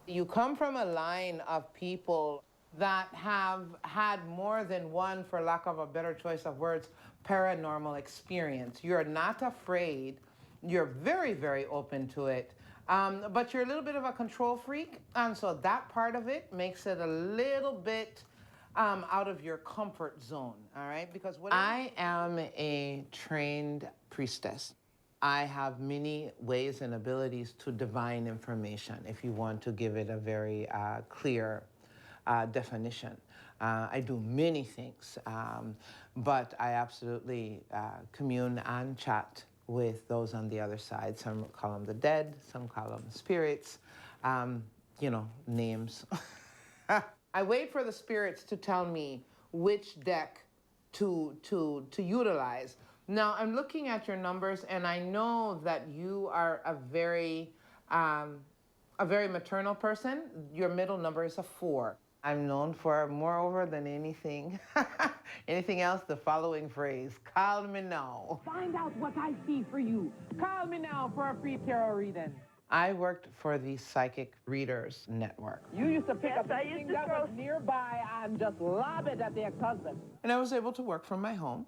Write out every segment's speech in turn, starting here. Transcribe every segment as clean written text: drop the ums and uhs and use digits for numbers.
You come from a line of people that have had more than one, for lack of a better choice of words, paranormal experience. You're not afraid. You're very, very open to it. But you're a little bit of a control freak. And so that part of it makes it a little bit out of your comfort zone. All right. Because what I am a trained priestess. I have many ways and abilities to divine information, if you want to give it a very clear definition. I do many things, but I absolutely commune and chat with those on the other side. Some call them the dead, some call them spirits, names. I wait for the spirits to tell me which deck to utilize. Now I'm looking at your numbers, and I know that you are a very maternal person. Your middle number is a 4. I'm known for, moreover than anything, anything else, the following phrase: "Call me now." Find out what I see for you. Call me now for a free tarot reading. I worked for the Psychic Readers Network. You used to pick up anything that was nearby and just lob it at the ex-husband. And I was able to work from my home.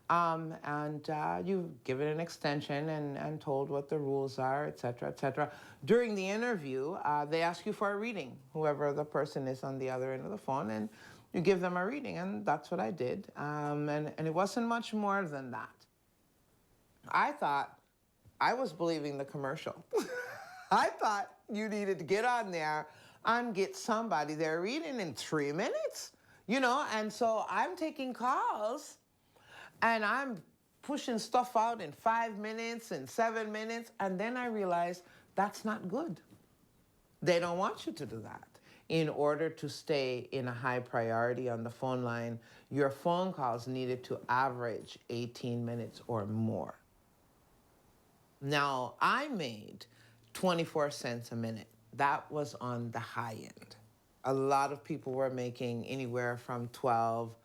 And you give it an extension and told what the rules are, et cetera, et cetera. During the interview, they ask you for a reading, whoever the person is on the other end of the phone, and you give them a reading, and that's what I did. And it wasn't much more than that. I thought I was believing the commercial. I thought you needed to get on there and get somebody there reading in 3 minutes, and so I'm taking calls. And I'm pushing stuff out in 5 minutes and 7 minutes. And then I realized that's not good. They don't want you to do that. In order to stay in a high priority on the phone line, your phone calls needed to average 18 minutes or more. Now, I made 24 cents a minute. That was on the high end. A lot of people were making anywhere from 12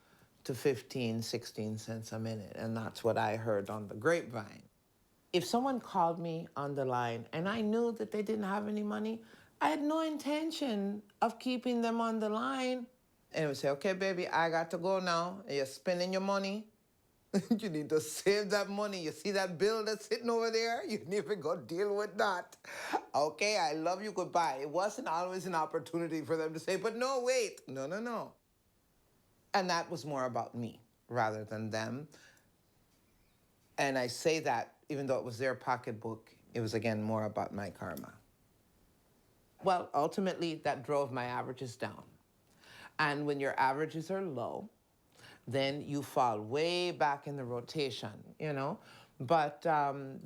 to 15, 16 cents a minute. And that's what I heard on the grapevine. If someone called me on the line and I knew that they didn't have any money, I had no intention of keeping them on the line. And it would say, "Okay, baby, I got to go now. You're spending your money. You need to save that money. You see that bill that's sitting over there? You need to go deal with that. Okay, I love you, goodbye." It wasn't always an opportunity for them to say, "But no, wait, no. And that was more about me rather than them. And I say that even though it was their pocketbook, it was, again, more about my karma. Well, ultimately, that drove my averages down. And when your averages are low, then you fall way back in the rotation, But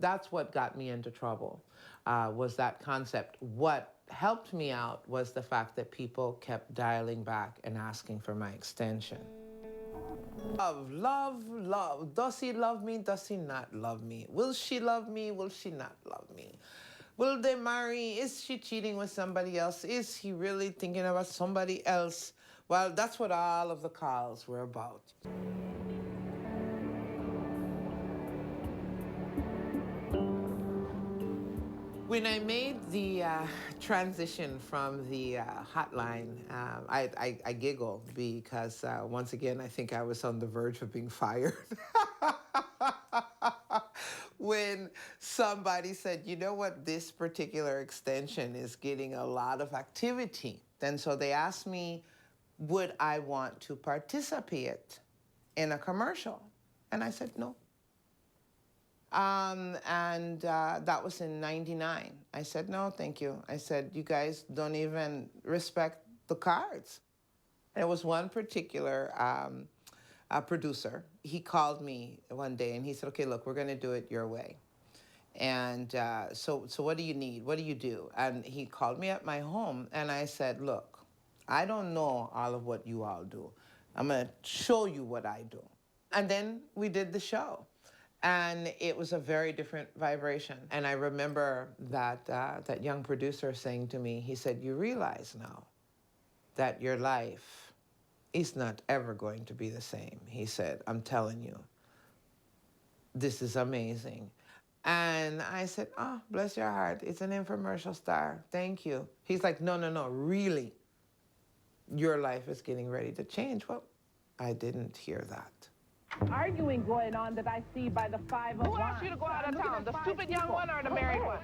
that's what got me into trouble, was that concept. What helped me out was the fact that people kept dialing back and asking for my extension. Love. Does he love me? Does he not love me? Will she love me? Will she not love me? Will they marry? Is she cheating with somebody else? Is he really thinking about somebody else? Well, that's what all of the calls were about. When I made the transition from the hotline, I giggle because once again, I think I was on the verge of being fired. When somebody said, "You know what, this particular extension is getting a lot of activity." And so they asked me, would I want to participate in a commercial? And I said no. And that was in '99. I said, "No, thank you." I said, "You guys don't even respect the cards." There was one particular producer. He called me one day and he said, "Okay, look, we're going to do it your way. And so what do you need? What do you do?" And he called me at my home and I said, "Look, I don't know all of what you all do. I'm going to show you what I do." And then we did the show. And it was a very different vibration. And I remember that young producer saying to me, he said, "You realize now that your life is not ever going to be the same." He said, "I'm telling you, this is amazing." And I said, oh, bless your heart. It's an infomercial star. Thank you. He's like, no, no, no, really. Your life is getting ready to change. Well, I didn't hear that. Arguing going on that I see by the 501. Who asked you to go out of town? The stupid young one or the married one?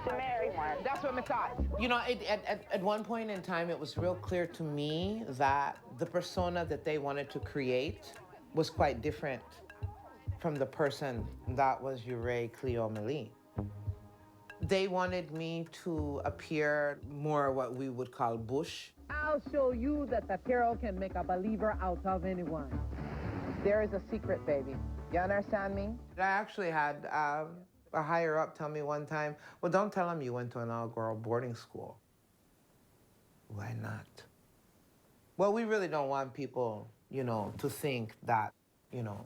The married one. That's what I thought. You know, at one point in time, it was real clear to me that the persona that they wanted to create was quite different from the person that was Ure Cleo Malie. They wanted me to appear more what we would call bush. I'll show you that the hero can make a believer out of anyone. There is a secret, baby. You understand me? I actually had a higher up tell me one time, well, don't tell him you went to an all-girl boarding school. Why not? Well, we really don't want people, you know, to think that, you know,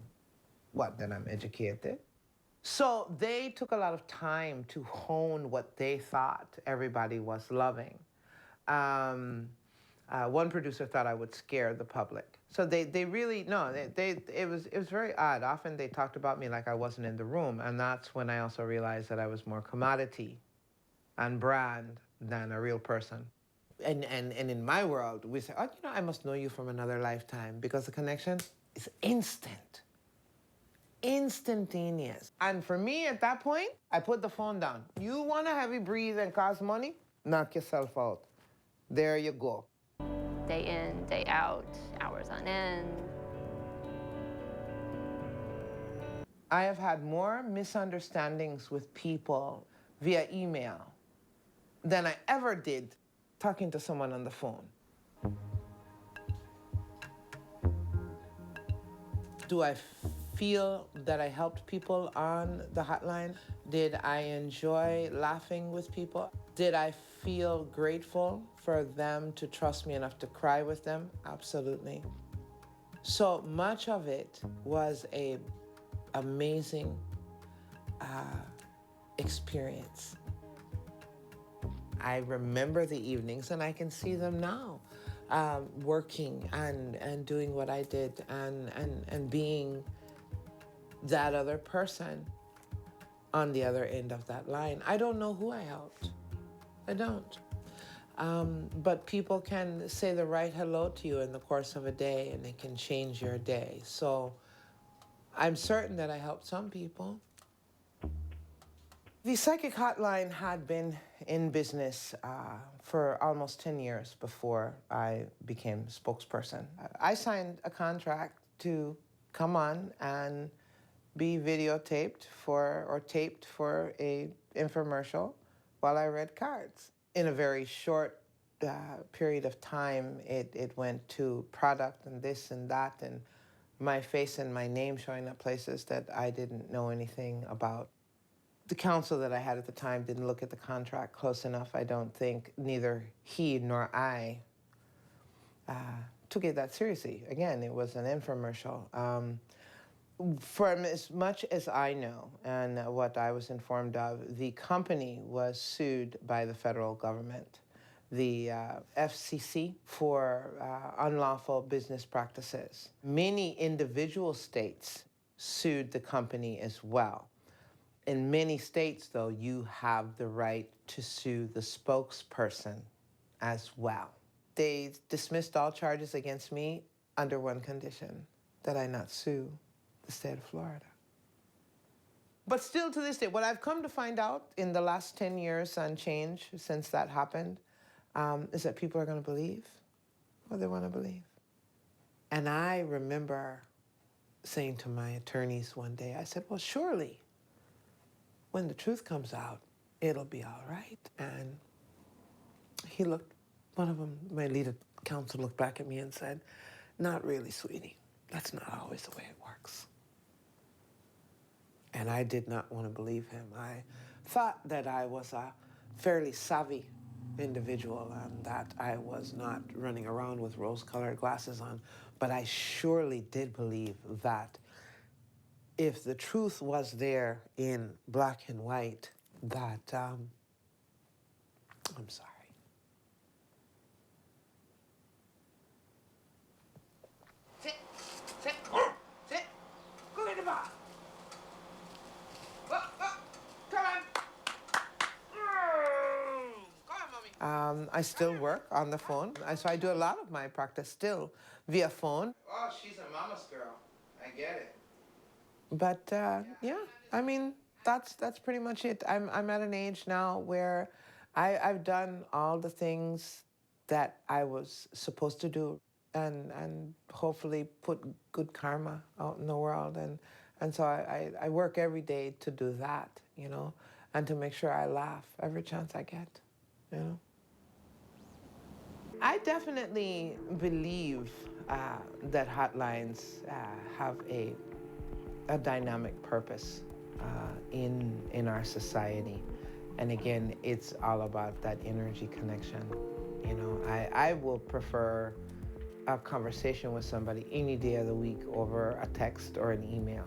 that I'm educated. So they took a lot of time to hone what they thought everybody was loving. One producer thought I would scare the public. So they really, no, it was very odd. Often they talked about me like I wasn't in the room, and that's when I also realized that I was more commodity and brand than a real person. And in my world, we say, oh, you know, I must know you from another lifetime, because the connection is instant. Instantaneous. And for me, at that point, I put the phone down. You want to heavy breathe and cost money? Knock yourself out. There you go. Day in, day out, hours on end. I have had more misunderstandings with people via email than I ever did talking to someone on the phone. Do I feel that I helped people on the hotline? Did I enjoy laughing with people? Did I feel grateful for them to trust me enough to cry with them? Absolutely. So much of it was a amazing experience. I remember the evenings, and I can see them now, working and doing what I did and being that other person on the other end of that line. I don't know who I helped. I don't. But people can say the right hello to you in the course of a day, and it can change your day. So I'm certain that I helped some people. The psychic hotline had been in business for almost 10 years before I became spokesperson. I signed a contract to come on and be videotaped or taped for a infomercial while I read cards. In a very short period of time, it went to product and this and that, and my face and my name showing up places that I didn't know anything about. The counsel that I had at the time didn't look at the contract close enough, I don't think. Neither he nor I took it that seriously. Again, it was an infomercial. From as much as I know and what I was informed of, the company was sued by the federal government, the FCC, for unlawful business practices. Many individual states sued the company as well. In many states, though, you have the right to sue the spokesperson as well. They dismissed all charges against me under one condition, that I not sue the state of Florida. But still to this day, what I've come to find out in the last 10 years and change since that happened is that people are going to believe what they want to believe. And I remember saying to my attorneys one day, I said, well, surely when the truth comes out, it'll be all right. And he looked, one of them, my lead counsel, looked back at me and said, not really, sweetie. That's not always the way it works. And I did not want to believe him. I thought that I was a fairly savvy individual and that I was not running around with rose-colored glasses on, but I surely did believe that if the truth was there in black and white, that, I'm sorry. Sit, sit, go in the bar. I still work on the phone. So I do a lot of my practice still via phone. Oh, she's a mama's girl. I get it. But yeah, I mean, that's pretty much it. I'm at an age now where I've done all the things that I was supposed to do, and hopefully put good karma out in the world. And so I work every day to do that, you know, and to make sure I laugh every chance I get, you know. I definitely believe that hotlines have a dynamic purpose in our society. And again, it's all about that energy connection. You know, I will prefer a conversation with somebody any day of the week over a text or an email.